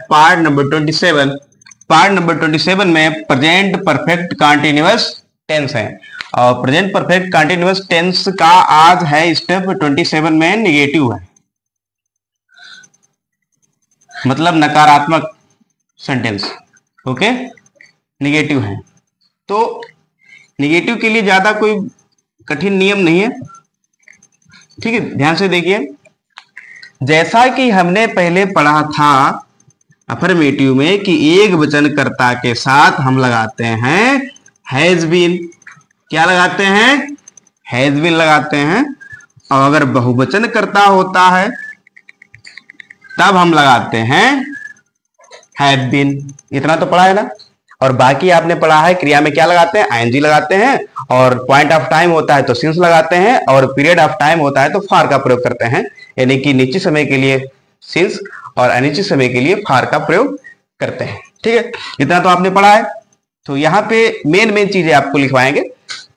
Part number 27। Part number 27 में present perfect continuous tense है और प्रेजेंट परफेक्ट कंटीन्यूअस टेंस का आज है स्टेप 27 में निगेटिव है, मतलब नकारात्मक सेंटेंस। ओके, निगेटिव है तो निगेटिव के लिए ज्यादा कोई कठिन नियम नहीं है, ठीक है। ध्यान से देखिए, जैसा कि हमने पहले पढ़ा था अफर्मेटिव में कि एक वचनकर्ता के साथ हम लगाते हैं हैज बीन। क्या लगाते हैं? हैज बीन लगाते हैं। और अगर बहुवचनकर्ता होता है तब हम लगाते हैं हैव बीन। इतना तो पढ़ा है ना। और बाकी आपने पढ़ा है क्रिया में क्या लगाते हैं? आईएनजी लगाते हैं, और पॉइंट ऑफ टाइम होता है तो सिंस लगाते हैं, और पीरियड ऑफ टाइम होता है तो फॉर का प्रयोग करते हैं। यानी कि निश्चित समय के लिए सिंस और अनिश्चित समय के लिए फॉर का प्रयोग करते हैं, ठीक है। इतना तो आपने पढ़ा है। तो यहाँ पे मेन चीजें आपको लिखवाएंगे,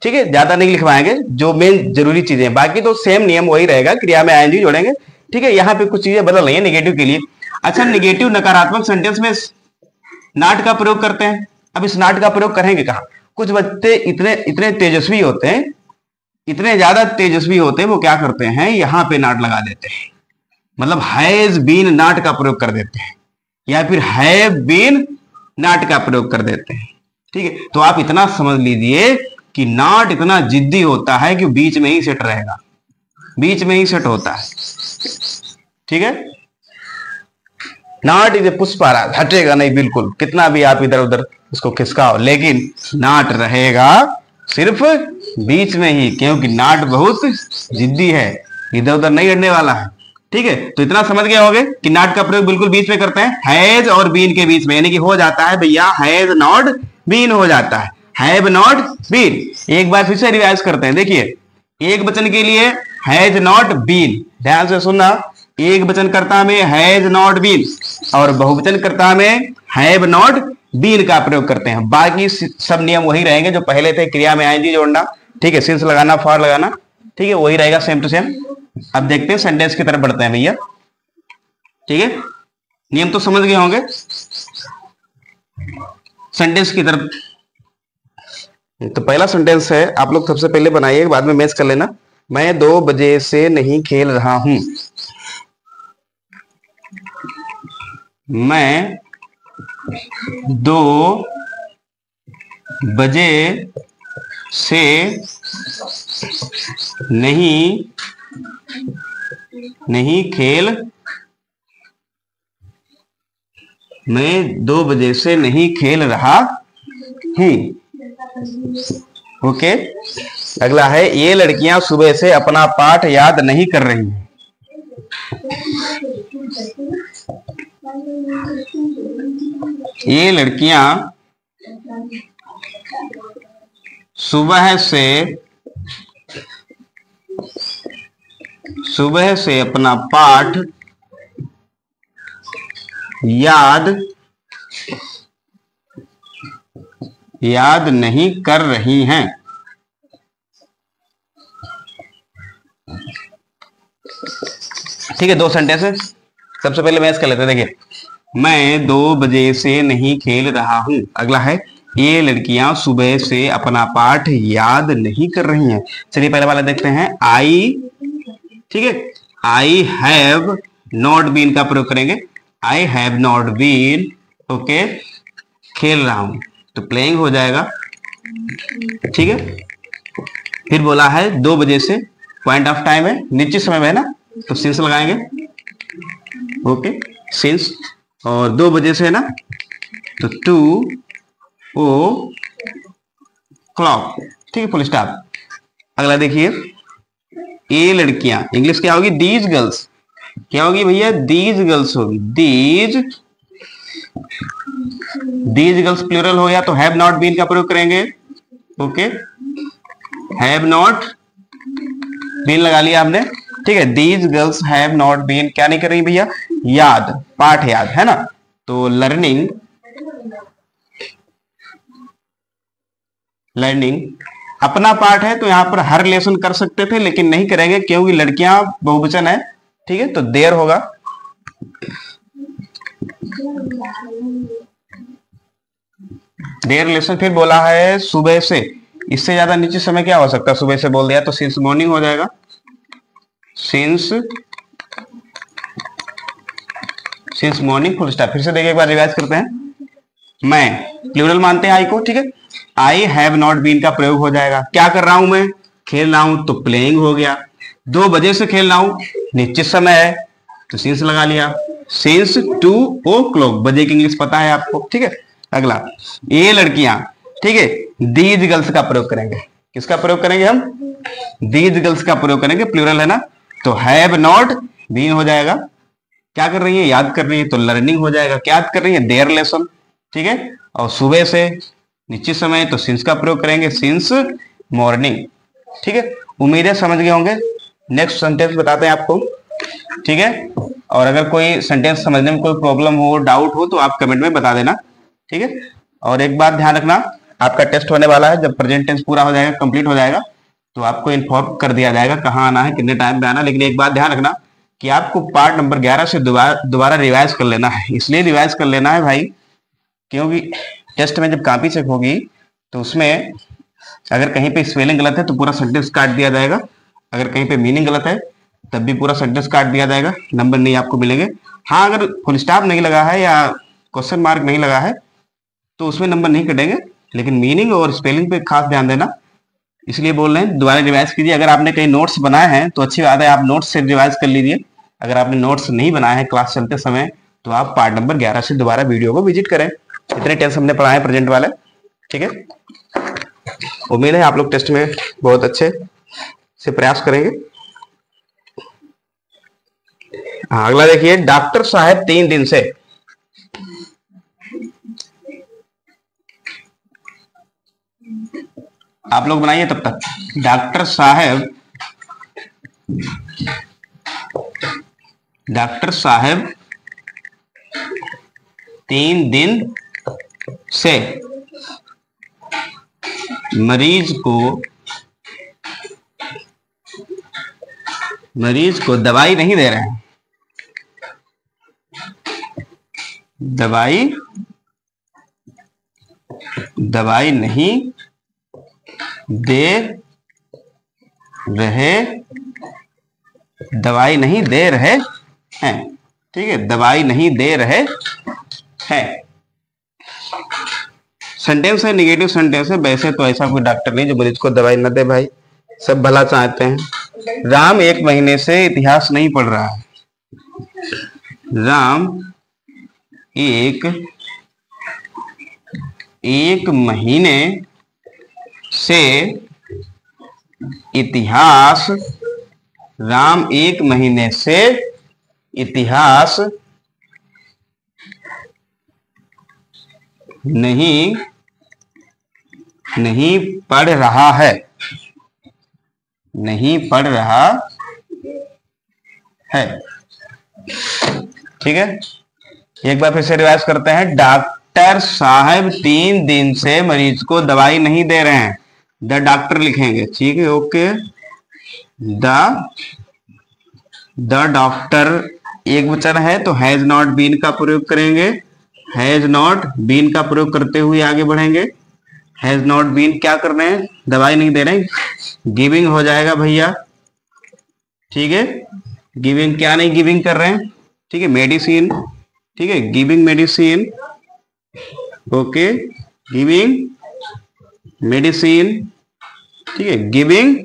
ठीक है, ज्यादा नहीं लिखवाएंगे, जो मेन जरूरी चीजें। बाकी तो सेम नियम वही रहेगा, क्रिया में आईएनजी जोड़ेंगे, ठीक है। यहाँ पे कुछ चीजें बदल रही है निगेटिव के लिए। अच्छा, निगेटिव नकारात्मक सेंटेंस में नॉट का प्रयोग करते हैं। अब इस नॉट का प्रयोग करेंगे कहाँ? कुछ बच्चे इतने तेजस्वी होते हैं, इतने ज्यादा तेजस्वी होते हैं, वो क्या करते हैं, यहाँ पे नॉट लगा देते हैं, मतलब हैज बीन नॉट का प्रयोग कर देते हैं, या फिर हैव बीन नॉट का प्रयोग कर देते हैं, ठीक है। तो आप इतना समझ लीजिए कि नॉट इतना जिद्दी होता है कि बीच में ही सेट रहेगा, बीच में ही सेट होता है, ठीक है। नॉट इज ए पुष्पराग, हटेगा नहीं बिल्कुल, कितना भी आप इधर उधर उसको खिसकाओ, लेकिन नॉट रहेगा सिर्फ बीच में ही, क्योंकि नॉट बहुत जिद्दी है, इधर उधर नहीं हटने वाला है, ठीक है। तो इतना समझ गए होंगे कि नॉट का प्रयोग बिल्कुल बीच में करते हैं, हैज और बीन के बीच में, यानी कि हो जाता है भैया हैज नॉट बीन हो जाता है, हैव नॉट बीन। एक बार फिर से रिवाइज करते हैं, देखिए एक वचन के लिए हैज नॉट बीन, ध्यान से सुनना, एक वचनकर्ता में हैज नॉट बीन और बहुवचनकर्ता में हैव नॉट बीन का प्रयोग करते हैं। बाकी सब नियम वही रहेंगे जो पहले थे, क्रिया में आईएनजी जोड़ना, ठीक है, सिंस लगाना, फॉर लगाना, ठीक है, वही रहेगा सेम टू सेम। अब देखते हैं सेंटेंस की तरफ बढ़ते हैं भैया, ठीक है। नियम तो समझ गए होंगे। सेंटेंस की तरफ, तो पहला सेंटेंस है, आप लोग सबसे पहले बनाइए, बाद में मैच कर लेना। मैं 2 बजे से नहीं खेल रहा हूं। मैं 2 बजे से नहीं खेल, मैं 2 बजे से नहीं खेल रहा हूं। ओके, अगला है, ये लड़कियां सुबह से अपना पाठ याद नहीं कर रही हैं। ये लड़कियां सुबह से अपना पाठ याद नहीं कर रही हैं। ठीक है, 2 सेंटेंस है। सबसे पहले मैच कर लेते हैं, देखिए, मैं 2 बजे से नहीं खेल रहा हूं। अगला है, ये लड़कियां सुबह से अपना पाठ याद नहीं कर रही हैं। चलिए पहले वाला देखते हैं, आई, ठीक है, आई हैव नॉट बीन का प्रयोग करेंगे, I have not been, okay, खेल रहा हूं, तो प्लेइंग हो जाएगा, ठीक है। फिर बोला है 2 बजे से, पॉइंट ऑफ टाइम है, निश्चित समय में है ना, तो सिंस लगाएंगे, ओके, सिंस, और 2 बजे से है ना, तो 2 o'clock, ठीक है, फुल स्टॉप। अगला देखिए, ये लड़कियां, इंग्लिश क्या होगी? These girls. क्या होगी भैया? दीज गर्ल्स होगी, दीज गर्ल्स प्लूरल हो गया तो हैव नॉट बीन का प्रयोग करेंगे, ओके, हैव नॉट बीन लगा लिया आपने, ठीक है। These girls have not been क्या नहीं कर रही भैया? याद, पाठ याद, है ना, तो लर्निंग अपना पाठ है, तो यहां पर हर लेसन कर सकते थे, लेकिन नहीं करेंगे क्योंकि लड़कियां बहुवचन है, ठीक है, तो देयर होगा, देयर रिलेशन फिर बोला है सुबह से, इससे ज्यादा नीचे समय क्या हो सकता है, सुबह से बोल दिया तो सिंस मॉर्निंग हो जाएगा, सिंस मॉर्निंग फुल स्टॉप। फिर से देखिए एक बार रिवाइज करते हैं। मैं प्लूरल मानते हैं आई को, ठीक है। आई हैव नॉट बीन का प्रयोग हो जाएगा, क्या कर रहा हूं मैं, खेल रहा हूं, तो प्लेइंग हो गया। 2 बजे से खेल रहा हूं, निश्चित समय है तो सिंस लगा लिया, सिंस 2 o'clock, बजे की इंग्लिश पता है आपको, ठीक है। अगला, ये लड़कियां, ठीक है, दीज गर्ल्स का प्रयोग करेंगे, किसका प्रयोग करेंगे हम, दीज गर्ल्स का प्रयोग करेंगे, प्लूरल है ना, तो हैव नॉट बीन हो जाएगा। क्या कर रही है, याद कर रही है, तो लर्निंग हो जाएगा। क्या याद कर रही है, देयर लेसन, ठीक है। और सुबह से निश्चित समय तो सिंस का प्रयोग करेंगे, सिंस मॉर्निंग, ठीक है। उम्मीद है समझ गए होंगे। नेक्स्ट सेंटेंस बताते हैं आपको, ठीक है। और अगर कोई सेंटेंस समझने में कोई प्रॉब्लम हो, डाउट हो, तो आप कमेंट में बता देना, ठीक है। और एक बात ध्यान रखना, आपका टेस्ट होने वाला है, जब प्रेजेंट टेंस पूरा हो जाएगा, कंप्लीट हो जाएगा, तो आपको इन्फॉर्म कर दिया जाएगा कहाँ आना है, कितने टाइम पे आना। लेकिन एक बात ध्यान रखना कि आपको पार्ट नंबर 11 से दोबारा रिवाइज कर लेना है। इसलिए रिवाइज कर लेना है भाई, क्योंकि टेस्ट में जब कॉपी चेक होगी तो उसमें अगर कहीं पे स्पेलिंग गलत है तो पूरा सेंटेंस काट दिया जाएगा, अगर कहीं पे मीनिंग गलत है तब भी पूरा सेंटेंस काट दिया जाएगा, नंबर नहीं आपको मिलेंगे। हाँ, अगर फुल स्टॉप नहीं लगा है या क्वेश्चन मार्क नहीं लगा है तो उसमें नंबर नहीं कटेंगे, लेकिन मीनिंग और स्पेलिंग पे खास ध्यान देना, इसलिए बोल रहे हैं दोबारा रिवाइज कीजिए। अगर आपने कहीं नोट्स बनाए हैं तो अच्छी बात है, आप नोट्स से रिवाइज कर लीजिए। अगर आपने नोट्स नहीं बनाए हैं क्लास चलते समय, तो आप पार्ट नंबर 11 से दोबारा वीडियो को विजिट करें। इतने टेंस हमने पढ़ाए प्रेजेंट वाले, ठीक है। उम्मीद है आप लोग टेस्ट में बहुत अच्छे से प्रयास करेंगे। अगला देखिए, डॉक्टर साहब 3 दिन से, आप लोग बनाइए तब तक। डॉक्टर साहब 3 दिन से मरीज को दवाई नहीं दे रहे हैं, दवाई नहीं दे रहे हैं, ठीक है, दवाई नहीं दे रहे हैं। सेंटेंस है, निगेटिव सेंटेंस है। वैसे तो ऐसा कोई डॉक्टर नहीं जो मरीज को दवाई न दे भाई, सब भला चाहते हैं। राम 1 महीने से इतिहास नहीं पढ़ रहा है, राम एक महीने से इतिहास, राम 1 महीने से इतिहास नहीं पढ़ रहा है, नहीं पढ़ रहा है, ठीक है। एक बार फिर से रिवाइज करते हैं। डॉक्टर साहब 3 दिन से मरीज को दवाई नहीं दे रहे हैं, द डॉक्टर लिखेंगे, ठीक है, ओके। द डॉक्टर एक वचन है तो हैज नॉट बीन का प्रयोग करेंगे, हैज नॉट बीन का प्रयोग करते हुए आगे बढ़ेंगे। हैज नॉट बीन क्या कर रहे हैं, दवाई नहीं दे रहे हैं, गिविंग हो जाएगा भैया, ठीक है। गिविंग क्या नहीं गिविंग कर रहे हैं, ठीक है, मेडिसिन, ठीक है, giving medicine, okay, giving medicine, ठीक है, गिविंग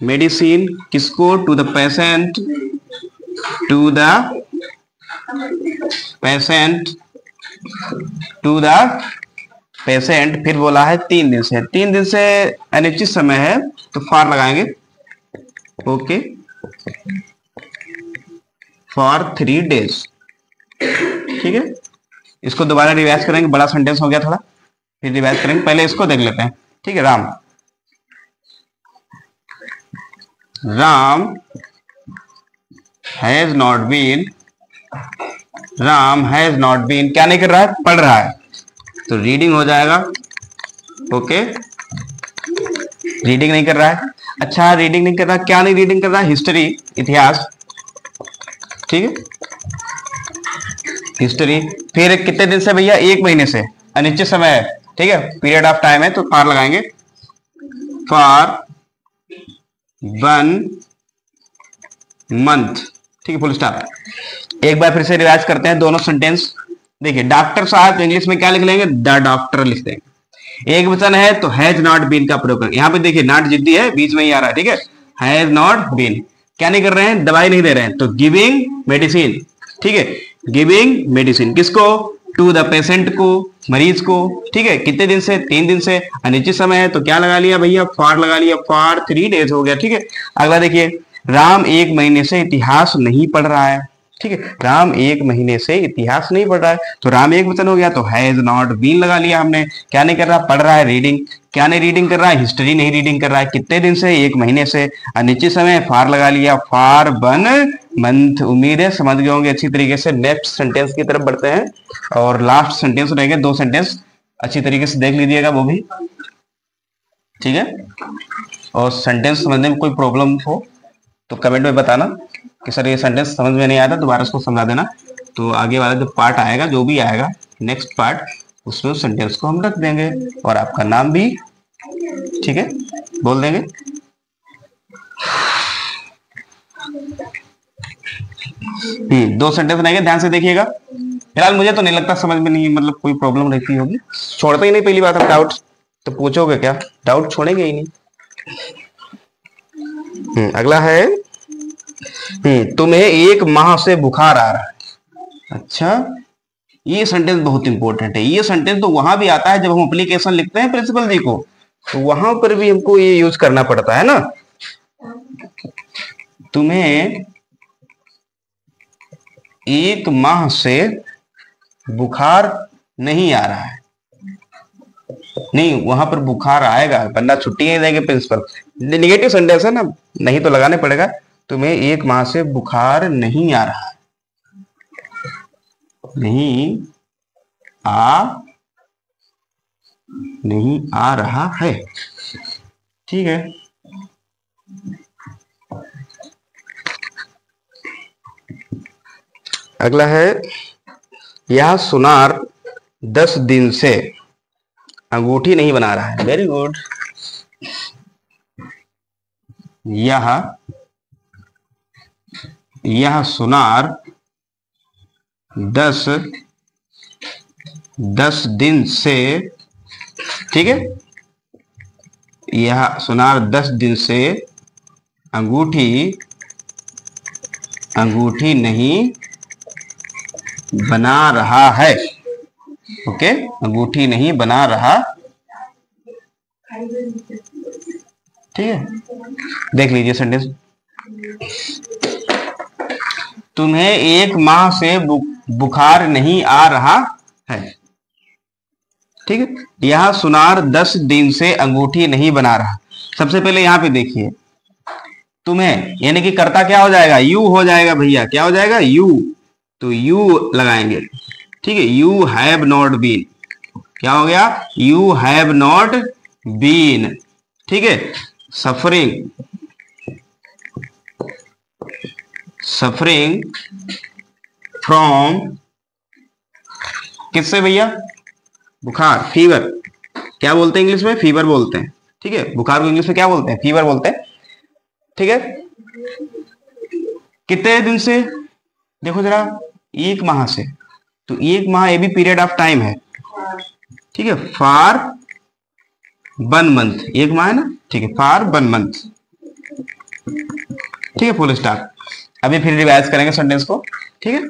मेडिसिन किसको, to the patient, to the patient. फिर बोला है 3 दिन से, 3 दिन से अनिश्चित समय है तो फॉर लगाएंगे, ओके, फॉर 3 days, ठीक है। इसको दोबारा रिवाइज करेंगे, बड़ा सेंटेंस हो गया थोड़ा, फिर रिवाइज करेंगे। पहले इसको देख लेते हैं, ठीक है। राम हैज नॉट बीन क्या नहीं कर रहा है, पढ़ रहा है, तो रीडिंग हो जाएगा, ओके। रीडिंग नहीं कर रहा है, अच्छा, रीडिंग नहीं कर रहा, क्या नहीं रीडिंग कर रहा है, हिस्ट्री, इतिहास, ठीक है। हिस्ट्री। फिर कितने दिन से भैया, 1 महीने से, अनिश्चित समय है, ठीक है, पीरियड ऑफ टाइम है, तो फॉर लगाएंगे, फॉर 1 मंथ, ठीक है, फुल स्टॉप। एक बार फिर से रिवाइज करते हैं दोनों सेंटेंस। देखिए डॉक्टर साहब इंग्लिश में क्या लिख लेंगे, द डॉक्टर लिख देंगे। एक वचन है तो हैज नॉट बीन का प्रयोग करेंगे। यहाँ पे देखिए नॉट जिद्दी है, बीच में ही आ रहा है, ठीक है, हैज नॉट बीन, क्या नहीं कर रहे हैं, दवाई नहीं दे रहे हैं, तो गिविंग मेडिसिन, ठीक है, गिविंग मेडिसिन किसको, टू द पेशेंट को, मरीज को, ठीक है, कितने दिन से, 3 दिन से, अनिश्चित समय है तो क्या लगा लिया भैया, फॉर लगा लिया, फॉर 3 डेज हो गया, ठीक है। अगला देखिए, राम 1 महीने से इतिहास नहीं पढ़ रहा है, ठीक है, राम 1 महीने से इतिहास नहीं पढ़ रहा है, तो राम एक वचन हो गया, तो हैज नॉट बीन लगा लिया हमने। क्या नहीं कर रहा, पढ़ रहा है, रीडिंग, क्या नहीं रीडिंग कर रहा है, हिस्ट्री नहीं रीडिंग कर रहा है, कितने दिन से, 1 महीने से, अनिश्चित समय, फार लगा लिया, फार 1 मंथ। उम्मीद है समझ गए होंगे अच्छी तरीके से। नेक्स्ट सेंटेंस की तरफ बढ़ते हैं और लास्ट सेंटेंस रहेंगे, 2 सेंटेंस अच्छी तरीके से देख लीजिएगा वो भी, ठीक है। और सेंटेंस समझने में कोई प्रॉब्लम हो तो कमेंट में बताना कि सर ये सेंटेंस समझ में नहीं आया था, दोबारा उसको समझा देना, तो आगे वाला जो पार्ट आएगा, जो भी आएगा नेक्स्ट पार्ट, उसमें उस सेंटेंस को हम रख देंगे और आपका नाम भी, ठीक है, बोल देंगे। दो सेंटेंस रहेंगे, ध्यान से देखिएगा। फिलहाल मुझे तो नहीं लगता समझ में नहीं, मतलब कोई प्रॉब्लम रहती होगी, छोड़ते ही नहीं, पहली बात, आप डाउट तो पूछोगे क्या, डाउट छोड़ेंगे ही नहीं। अगला है, तुम्हें 1 माह से बुखार आ रहा है। अच्छा, ये सेंटेंस बहुत इंपॉर्टेंट है। ये सेंटेंस तो वहां भी आता है जब हम एप्लीकेशन लिखते हैं प्रिंसिपल जी को, तो वहां पर भी हमको ये यूज करना पड़ता है ना। तुम्हें 1 माह से बुखार नहीं आ रहा है, नहीं, वहां पर बुखार आएगा, बंदा छुट्टी नहीं देंगे प्रिंसिपल, निगेटिव सेंटेंस है ना, नहीं तो लगाने पड़ेगा। तुम्हें 1 माह से बुखार नहीं आ रहा है, नहीं आ रहा है, ठीक है। अगला है, यह सुनार 10 दिन से अंगूठी नहीं बना रहा है। Very good. यह सुनार 10 दिन से, ठीक है, यह सुनार 10 दिन से अंगूठी नहीं बना रहा है। ओके, अंगूठी नहीं बना रहा, ठीक है। देख लीजिए सेंटेंस, तुम्हें 1 माह से बुखार नहीं आ रहा है, ठीक है। यह सुनार 10 दिन से अंगूठी नहीं बना रहा। सबसे पहले यहां पे देखिए, तुम्हें यानी कि कर्ता क्या हो जाएगा, यू हो जाएगा भैया, क्या हो जाएगा, यू, तो यू लगाएंगे, ठीक है। यू हैव नॉट बीन, क्या हो गया, यू हैव नॉट बीन, ठीक है, सफरिंग फ्रॉम, किससे भैया, बुखार, फीवर, क्या बोलते हैं इंग्लिश में, फीवर बोलते हैं, ठीक है। बुखार को इंग्लिश में क्या बोलते हैं, फीवर बोलते हैं, ठीक है। कितने दिन से, देखो जरा, 1 माह से, तो 1 माह ये भी पीरियड ऑफ टाइम है, ठीक है। फॉर 1 मंथ, 1 माह है ना, ठीक है, फॉर 1 मंथ, ठीक है, फुल स्टॉप। अभी फिर रिवाइज करेंगे सेंटेंस को, ठीक है।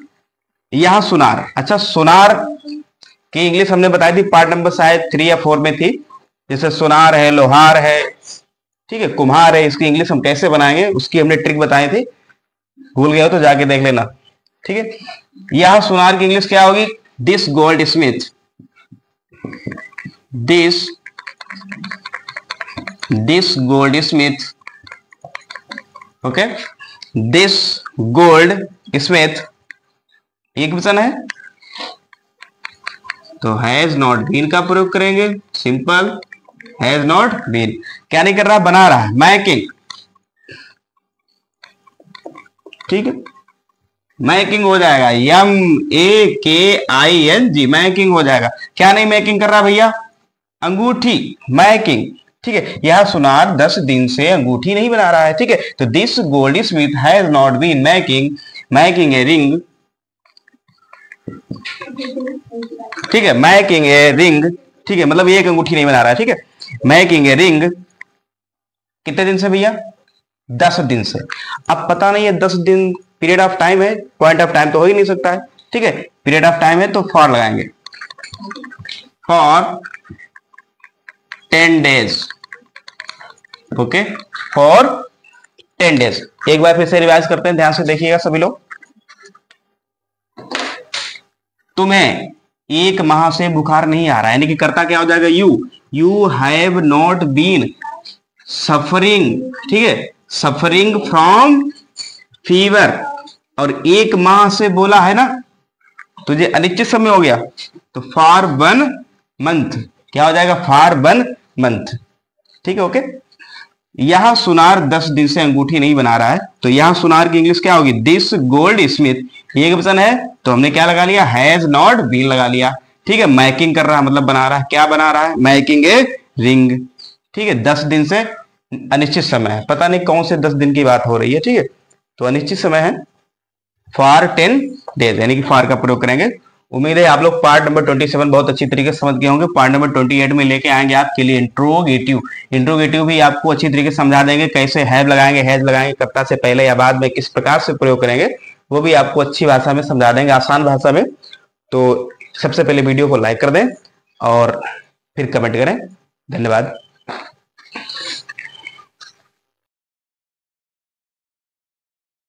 यह सुनार, अच्छा, सुनार की इंग्लिश हमने बताई थी, पार्ट नंबर शायद 3 या 4 में थी, जैसे सुनार है, लोहार है, ठीक है, कुम्हार है, इसकी इंग्लिश हम कैसे बनाएंगे उसकी हमने ट्रिक बताई थी, भूल गए हो तो जाके देख लेना, ठीक है। यह सुनार की इंग्लिश क्या होगी, this gold Smith, this gold Smith, okay, this gold Smith, एक वचन है तो हैज नॉट बीन का प्रयोग करेंगे, सिंपल, हैज नॉट बीन, क्या नहीं कर रहा, बना रहा है, मैकिंग, ठीक है, मैकिंग हो जाएगा, MAKING, मैकिंग हो जाएगा। क्या नहीं मैकिंग कर रहा भैया? अंगूठी, मैकिंग। ठीक है, यह सुनार 10 दिन से अंगूठी नहीं बना रहा है। ठीक है, तो this goldsmith has not been making a ring. ठीक है, मैकिंग ए रिंग। ठीक है, मतलब एक अंगूठी नहीं बना रहा है। ठीक है, मैकिंग ए रिंग कितने दिन से भैया? 10 दिन से। अब पता नहीं है 10 दिन पीरियड ऑफ टाइम है, पॉइंट ऑफ टाइम तो हो ही नहीं सकता है। ठीक है, पीरियड ऑफ टाइम है तो फॉर लगाएंगे, for 10 days. Okay, for 10 days. एक बार फिर से रिवाइज करते हैं, ध्यान से देखिएगा सभी लोग। तुम्हें 1 माह से बुखार नहीं आ रहा है, यानी कि करता क्या हो जाएगा? You have not been suffering. ठीक है, सफरिंग फ्रॉम फीवर। और 1 माह से बोला है ना, तुझे अनिश्चित समय हो गया, तो फॉर 1 मंथ क्या हो जाएगा? For 1 month. ठीक है, ओके। यह सुनार 10 दिन से अंगूठी नहीं बना रहा है, तो यह सुनार की इंग्लिश क्या होगी? This gold Smith. ये ऑप्शन है तो हमने क्या लगा लिया? हैज नॉट बीन लगा लिया। ठीक है, मैकिंग कर रहा है मतलब बना रहा है। क्या बना रहा है? Making a ring. ठीक है, 10 दिन से अनिश्चित समय है, पता नहीं कौन से 10 दिन की बात हो रही है। ठीक है, तो अनिश्चित समय है, फॉर 10 डेज, यानी कि फॉर का प्रयोग करेंगे। उम्मीद है आप लोग पार्ट नंबर 27 बहुत अच्छी तरीके से समझ गए होंगे। पार्ट नंबर 28 में लेके आएंगे आपके लिए इंट्रोगेटिव भी आपको अच्छी तरीके से समझा देंगे, कैसे हैव लगाएंगे, हैज लगाएंगे, कर्ता से पहले या बाद में किस प्रकार से प्रयोग करेंगे, वो भी आपको अच्छी भाषा में समझा देंगे, आसान भाषा में। तो सबसे पहले वीडियो को लाइक कर दें और फिर कमेंट करें। धन्यवाद।